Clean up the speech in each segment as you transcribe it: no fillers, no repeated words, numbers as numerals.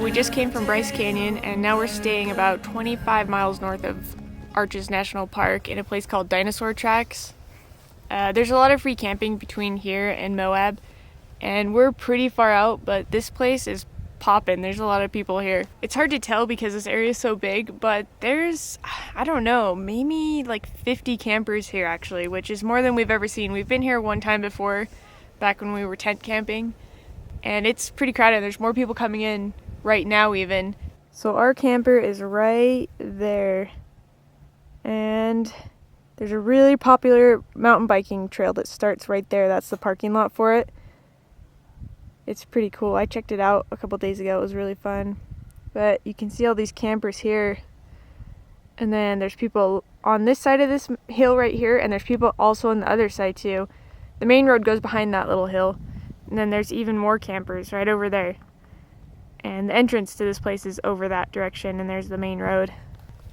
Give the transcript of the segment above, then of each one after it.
we just came from Bryce Canyon and now we're staying about 25 miles north of Arches National Park in a place called Dinosaur Tracks. There's a lot of free camping between here and Moab, and we're pretty far out, but this place is poppin'. There's a lot of people here. It's hard to tell because this area is so big, but there's, I don't know, maybe like 50 campers here actually, which is more than we've ever seen. We've been here one time before, back when we were tent camping, and it's pretty crowded. There's more people coming in right now even. So our camper is right there, and there's a really popular mountain biking trail that starts right there. That's the parking lot for it. It's pretty cool. I checked it out a couple days ago. It was really fun. But you can see all these campers here. And then there's people on this side of this hill right here, and there's people also on the other side too. The main road goes behind that little hill. And then there's even more campers right over there. And the entrance to this place is over that direction, and there's the main road.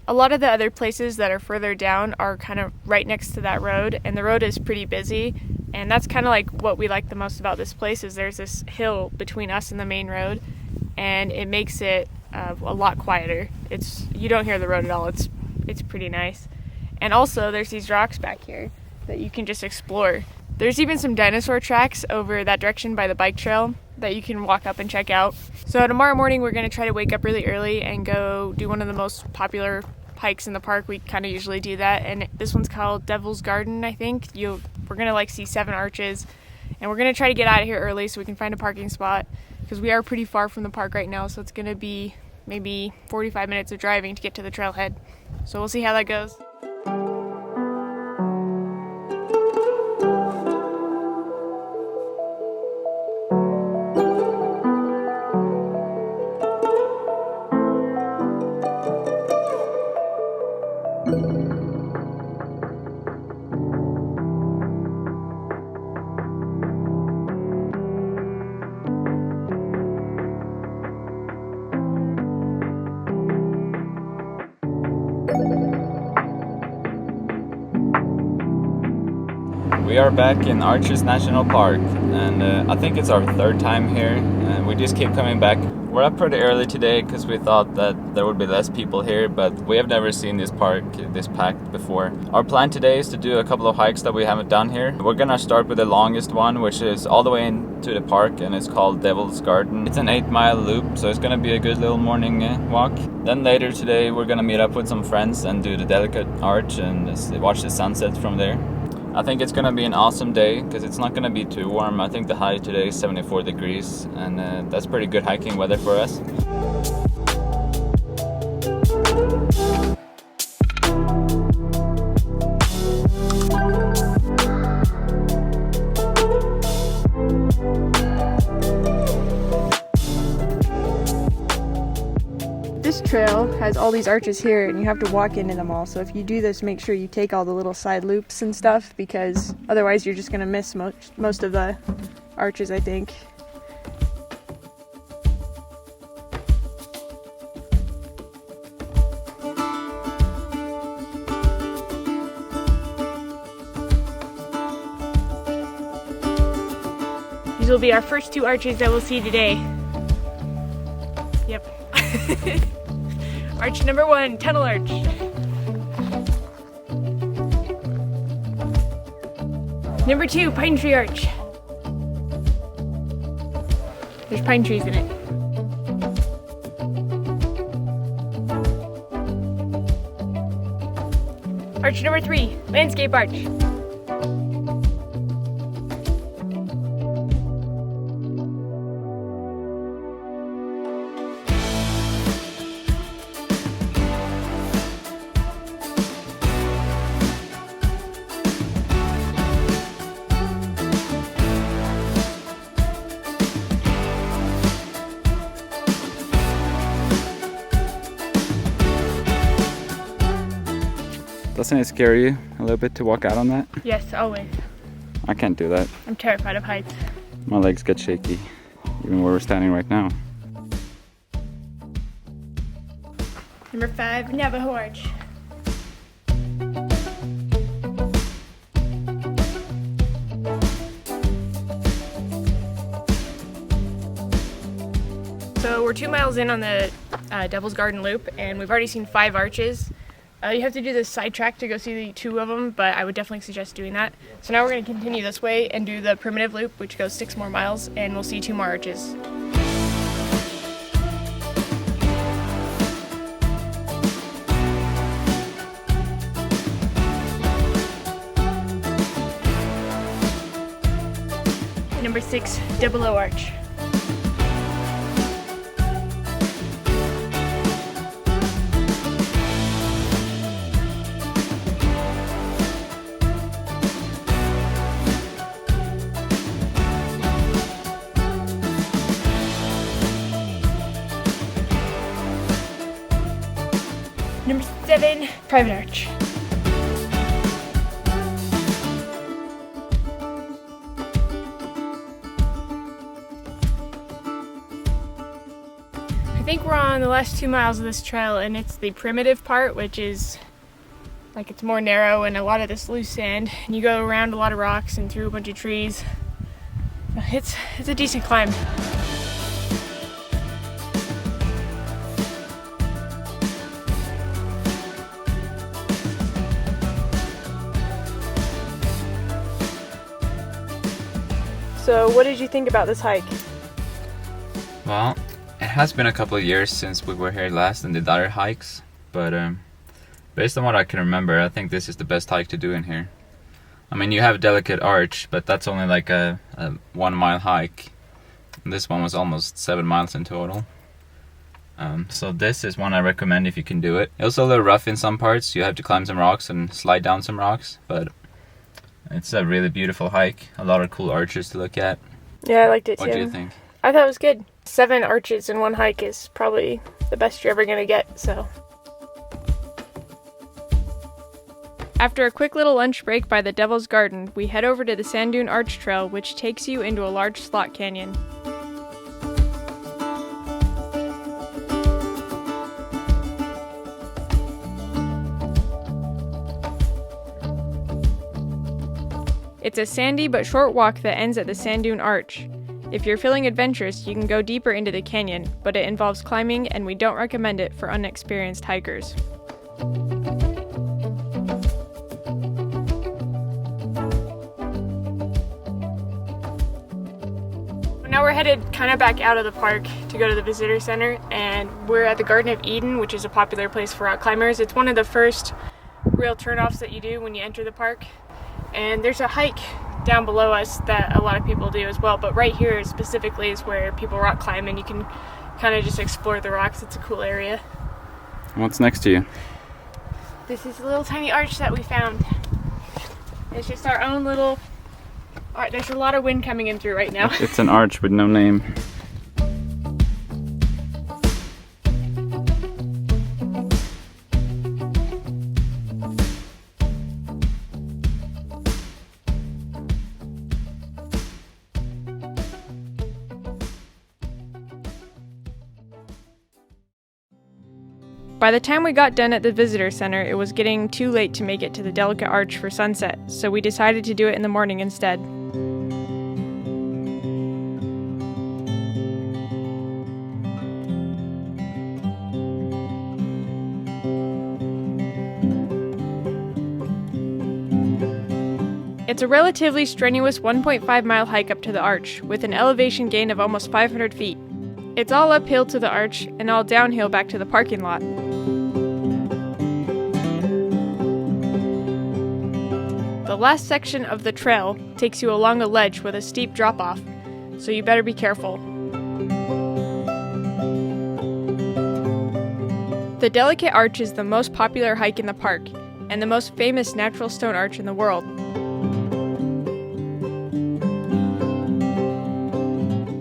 A lot of the other places that are further down are kind of right next to that road, and the road is pretty busy. And that's kind of like what we like the most about this place, is there's this hill between us and the main road, and it makes it a lot quieter. You don't hear the road at all. It's pretty nice. And also there's these rocks back here that you can just explore. There's even some dinosaur tracks over that direction by the bike trail that you can walk up and check out. So tomorrow morning we're going to try to wake up really early and go do one of the most popular hikes in the park. We kind of usually do that, and this one's called Devil's Garden, I think. We're going to like see 7 arches, and we're going to try to get out of here early so we can find a parking spot, because we are pretty far from the park right now, so it's going to be maybe 45 minutes of driving to get to the trailhead. So we'll see how that goes. We are back in Arches National Park, and I think it's our 3rd time here, and we just keep coming back. We're up pretty early today because we thought that there would be less people here, but we have never seen this park this packed before. Our plan today is to do a couple of hikes that we haven't done here. We're gonna start with the longest one, which is all the way into the park, and it's called Devil's Garden. It's an 8-mile loop, so it's gonna be a good little morning walk. Then later today we're gonna meet up with some friends and do the Delicate Arch and watch the sunset from there. I think it's going to be an awesome day because it's not going to be too warm. I think the high today is 74 degrees, and that's pretty good hiking weather for us. This trail has all these arches here, and you have to walk into them all. So if you do this, make sure you take all the little side loops and stuff, because otherwise you're just going to miss most of the arches, I think. These will be our first 2 arches that we'll see today. Yep. Arch number 1, Tunnel Arch. Number 2, Pine Tree Arch. There's pine trees in it. Arch number 3, Landscape Arch. Doesn't it scare you a little bit to walk out on that? Yes, always. I can't do that. I'm terrified of heights. My legs get shaky, even where we're standing right now. Number 5, Navajo Arch. So So we're 2 miles in on the Devil's Garden Loop, and we've already seen 5 arches. You have to do this sidetrack to go see the 2 of them, but I would definitely suggest doing that. So now we're going to continue this way and do the primitive loop, which goes 6 more miles, and we'll see 2 more arches. Number 6, Double O Arch. Number 7, Private Arch. I think we're on the last 2 miles of this trail, and it's the primitive part, which is like it's more narrow and a lot of this loose sand, and you go around a lot of rocks and through a bunch of trees. It's a decent climb. So what did you think about this hike? Well, it has been a couple of years since we were here last and did other hikes, but based on what I can remember, I think this is the best hike to do in here. I mean, you have Delicate Arch, but that's only like a 1 mile hike. And this one was almost 7 miles in total. So this is one I recommend if you can do it. It's also a little rough in some parts. You have to climb some rocks and slide down some rocks, but it's a really beautiful hike. A lot of cool arches to look at. Yeah, I liked it too. What do you think? I thought it was good. 7 arches in one hike is probably the best you're ever gonna get, so. After a quick little lunch break by the Devil's Garden, we head over to the Sand Dune Arch Trail, which takes you into a large slot canyon. It's a sandy but short walk that ends at the Sand Dune Arch. If you're feeling adventurous, you can go deeper into the canyon, but it involves climbing and we don't recommend it for unexperienced hikers. Now we're headed kind of back out of the park to go to the visitor center, and we're at the Garden of Eden, which is a popular place for rock climbers. It's one of the first real turnoffs that you do when you enter the park. And there's a hike down below us that a lot of people do as well, but right here specifically is where people rock climb, and you can kind of just explore the rocks. It's a cool area. What's next to you? This is a little tiny arch that we found. It's just our own little arch. There's a lot of wind coming in through right now. It's an arch with no name. By the time we got done at the visitor center, it was getting too late to make it to the Delicate Arch for sunset, so we decided to do it in the morning instead. It's a relatively strenuous 1.5 mile hike up to the arch, with an elevation gain of almost 500 feet. It's all uphill to the arch and all downhill back to the parking lot. The last section of the trail takes you along a ledge with a steep drop-off, so you better be careful. The Delicate Arch is the most popular hike in the park, and the most famous natural stone arch in the world.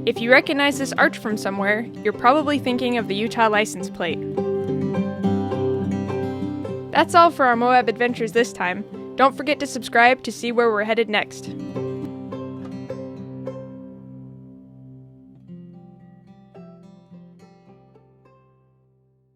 If you recognize this arch from somewhere, you're probably thinking of the Utah license plate. That's all for our Moab adventures this time. Don't forget to subscribe to see where we're headed next.